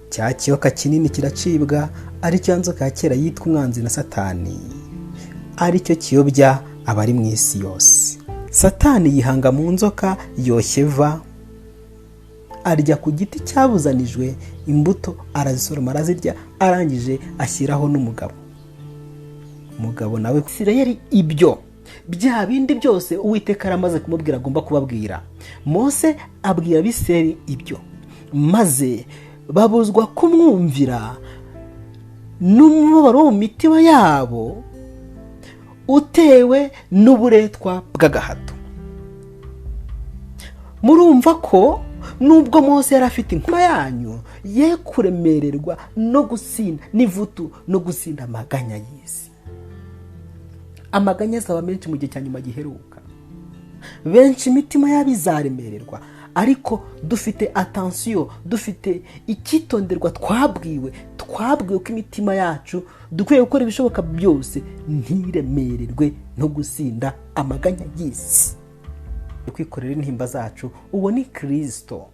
cya kiyoka kinini kiracibwa, ari cyo nzoka ya kera yitwa umwanzi na Satani, ari cyo kiyobya abari mu isi yose. Satani yihanga mu nzoka yoshya Eva, arya ku giti cyabuzanijwe imbuto, arazisoroma arazirya, arangije ashyiraho n'umugabo. Umugabo nawe Isirayeli ibyo bya bindi byose Uwiteka aramaze kumubwira agomba kubabwira. Mose abwira Abisirayeli ibyo, maze babuzwa kumwumvira, n'umubabaro mu mitima yabo utewe n'uburetwa bw'agahato. Murumva ko nubwo Mose yari afite inkuma yanyu, ye kuremererwa no gusinda n'ivutu no gusinda amaganya y'isi. Amaganya azaba menshi mu gihe cya nyuma giheruka. Benshi imitima yabo izaremererwa, ariko dufite attention, dufite icyitonderwa. Twabwiwe ko imitima yacu dukwiye gukora ibishoboka byose ntiremererwe no gusinda amaganya y'isi. Kwikorera intimba zacu, uwo ni Kristo.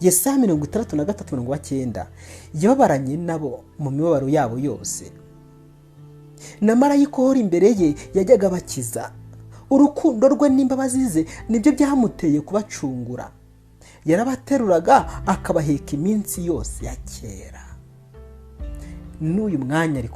Yesaya 63:9 yababaranye nabo mu mibabaro yabo yose, na marayika uhora imbere ye yajyaga bakiza. Urukundo rwe n'imbabazi ze nibyo byamuteye kubacungura. Yarabateruraga akabaheka iminsi yose ya kera. N'uyu mwanya ariko